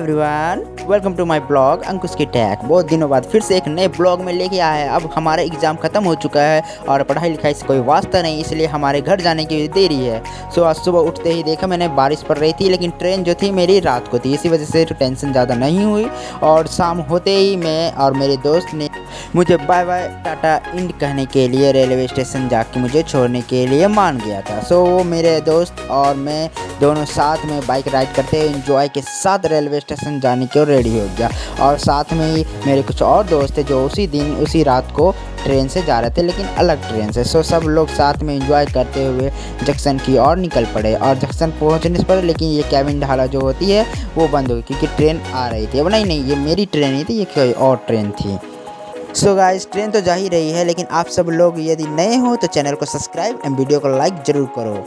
Everyone, welcome to my blog Ankush की tag. बहुत दिनों बाद फिर से एक नए ब्लॉग में लेके आया है। अब हमारा एग्ज़ाम ख़त्म हो चुका है और पढ़ाई लिखाई से कोई वास्ता नहीं, इसलिए हमारे घर जाने की देरी है। सो आज सुबह उठते ही देखा मैंने बारिश पड़ रही थी, लेकिन ट्रेन जो थी मेरी रात को थी, इसी वजह से टेंशन ज़्यादा नहीं हुई। और शाम होते ही मैं और मेरे दोस्त ने मुझे बाय बाय टाटा इंड कहने के लिए रेलवे स्टेशन जाके मुझे छोड़ने के लिए मान गया था। सो वो मेरे दोस्त और मैं दोनों साथ में बाइक राइड करते हुए एंजॉय के साथ रेलवे स्टेशन जाने के रेडी हो गया। और साथ में ही मेरे कुछ और दोस्त थे जो उसी दिन उसी रात को ट्रेन से जा रहे थे, लेकिन अलग ट्रेन से। सो सब लोग साथ में एंजॉय करते हुए जंक्शन की ओर निकल पड़े। और जंक्शन पहुंचने पर लेकिन ये कैबिन ढाला जो होती है वो बंद हो गई, क्योंकि ट्रेन आ रही थी। अब नहीं, ये मेरी ट्रेन नहीं थी, ये कोई और ट्रेन थी। सो गाइस, ट्रेन तो जा ही रही है, लेकिन आप सब लोग यदि नए हो तो चैनल को सब्सक्राइब एंड वीडियो को लाइक ज़रूर करो।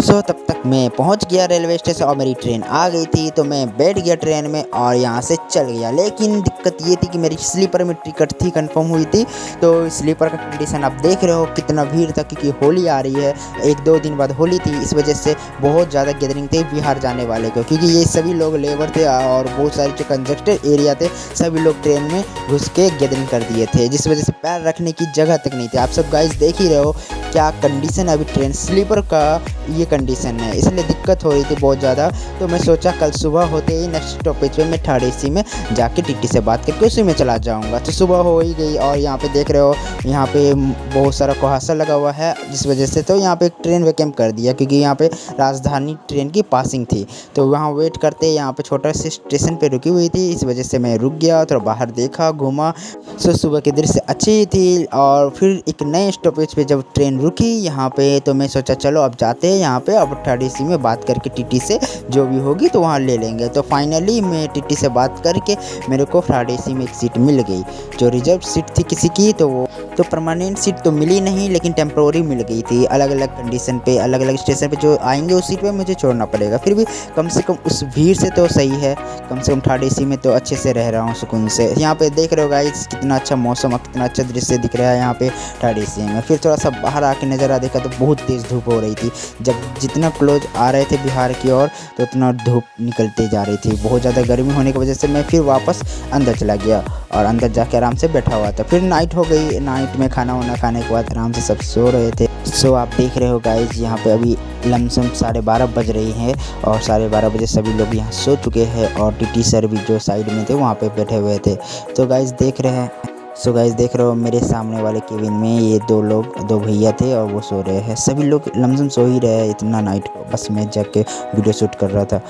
सो तब तक मैं पहुंच गया रेलवे स्टेशन और मेरी ट्रेन आ गई थी, तो मैं बैठ गया ट्रेन में और यहाँ से चल गया। लेकिन दिक्कत ये थी कि मेरी स्लीपर में टिकट थी, कंफर्म हुई थी, तो स्लीपर का कंडीशन आप देख रहे हो कितना भीड़ था, क्योंकि होली आ रही है, 1-2 दिन बाद होली थी। इस वजह से बहुत ज़्यादा गैदरिंग थे बिहार जाने वाले को, क्योंकि ये सभी लोग लेबर थे और बहुत सारे जो कंजस्टेड एरिया थे सभी लोग ट्रेन में घुस के गैदरिंग कर दिए थे, जिस वजह से पैर रखने की जगह तक नहीं थी। आप सब गाइस देख ही रहे हो क्या कंडीशन है अभी ट्रेन स्लीपर का, ये कंडीशन है, इसलिए दिक्कत हो रही थी बहुत ज़्यादा। तो मैं सोचा कल सुबह होते ही नेक्स्ट स्टॉपेज पे मैं थर्ड एसी में जाके टीटी से बात करके उसी में चला जाऊंगा। तो सुबह हो ही गई और यहाँ पे देख रहे हो यहाँ पे बहुत सारा कुहासा लगा हुआ है, जिस वजह से तो यहाँ पे एक ट्रेन वैकेंट कर दिया, क्योंकि यहाँ पे राजधानी ट्रेन की पासिंग थी। तो वहाँ वेट करते यहाँ पे छोटा से स्टेशन पर रुकी हुई थी, इस वजह से मैं रुक गया, थोड़ा बाहर देखा, घूमा। सो सुबह की दृश्य अच्छी थी। और फिर एक नए स्टॉपेज पे जब ट्रेन रुकी यहाँ पे, तो मैं सोचा चलो अब जाते हैं यहाँ पे, अब थर्ड एसी में बात करके टीटी से जो भी होगी तो वहाँ ले लेंगे। तो फाइनली मैं टीटी से बात करके मेरे को थर्ड एसी में एक सीट मिल गई। जो रिजर्व सीट थी किसी की, तो वो तो परमानेंट सीट तो मिली नहीं, लेकिन टेम्प्रोरी मिल गई थी। अलग अलग कंडीशन पे अलग अलग स्टेशन पे जो आएंगे उस सीट पे मुझे छोड़ना पड़ेगा। फिर भी कम से कम उस भीड़ से तो सही है, कम से कम थर्ड एसी में तो अच्छे से रह रहा हूँ सुकून से। यहाँ पे देख रहे हो गाइस कितना अच्छा मौसम और कितना अच्छा दृश्य दिख रहा है यहाँ पे थर्ड एसी में। फिर थोड़ा सा बाहर आके नज़ारा देखा तो बहुत तेज़ धूप हो रही थी। जब जितना क्लोज आ रहे थे बिहार की ओर तो उतना धूप निकलते जा रही थी। बहुत ज़्यादा गर्मी होने की वजह से मैं फिर वापस अंदर चला गया और अंदर जाके आराम से बैठा हुआ था। फिर नाइट हो गई, नाइट में खाना वाना खाने के बाद आराम से सब सो रहे थे। सो आप देख रहे हो गाइज यहाँ पे अभी लमसम 12:30 बज रही है और 12:30 बजे सभी लोग यहाँ सो चुके हैं और टीटी सर भी जो साइड में थे वहाँ पे बैठे हुए थे। तो गाइज देख रहे हैं, सो गाइज देख रहे हो मेरे सामने वाले केबिन में ये दो भैया थे और वो सो रहे हैं। सभी लोग लमसम सो ही रहे हैं इतना नाइट को, बस मैं जाके वीडियो शूट कर रहा था।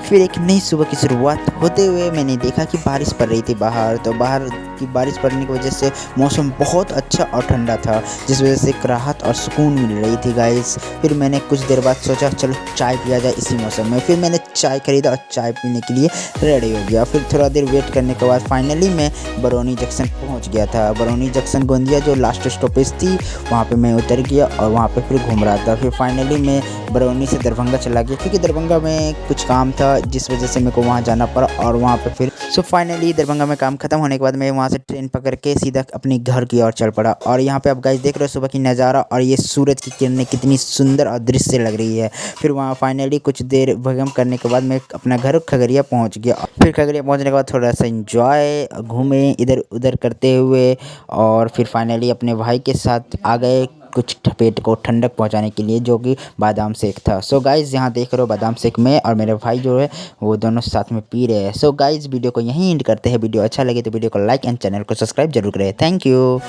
फिर एक नई सुबह की शुरुआत होते हुए मैंने देखा कि बारिश पड़ रही थी बाहर। तो बाहर की बारिश पड़ने की वजह से मौसम बहुत अच्छा और ठंडा था, जिस वजह से एक राहत और सुकून मिल रही थी गाइस। फिर मैंने कुछ देर बाद सोचा चलो चाय पिया जाए इसी मौसम में। फिर मैंने चाय खरीदा और चाय पीने के लिए रेडी हो गया। फिर थोड़ा देर वेट करने के बाद फाइनली मैं बरौनी जंक्शन पहुँच गया था। बरौनी जंक्शन गोंदिया जो लास्ट स्टॉपेज थी वहाँ पर मैं उतर गया और वहाँ पर फिर घूम रहा था। फिर फाइनली मैं बरौनी से दरभंगा चला गया, क्योंकि दरभंगा में कुछ काम था जिस वजह से मेरे को वहाँ जाना पड़ा और वहाँ पे फिर फाइनली दरभंगा में काम खत्म होने के बाद मैं वहाँ से ट्रेन पकड़ के सीधा अपने घर की ओर चल पड़ा। और यहाँ पे आप गाइस देख रहे हो सुबह की नज़ारा और ये सूरज की किरणें कितनी सुंदर और दृश्य लग रही है। फिर वहाँ फाइनली कुछ देर भगम करने के बाद मैं अपना घर खगड़िया पहुँच गया। फिर खगड़िया पहुँचने के बाद थोड़ा सा इंजॉय घूमे इधर उधर करते हुए और फिर फाइनली अपने भाई के साथ आ गए कुछ पेट को ठंडक पहुंचाने के लिए, जो कि बादाम शेक था। सो गाइज़ यहाँ देख रहे हो बादाम शेक में और मेरे भाई जो है वो दोनों साथ में पी रहे हैं। सो गाइज़ वीडियो को यहीं एंड करते हैं। वीडियो अच्छा लगे तो वीडियो को लाइक एंड चैनल को सब्सक्राइब जरूर करें। Thank you.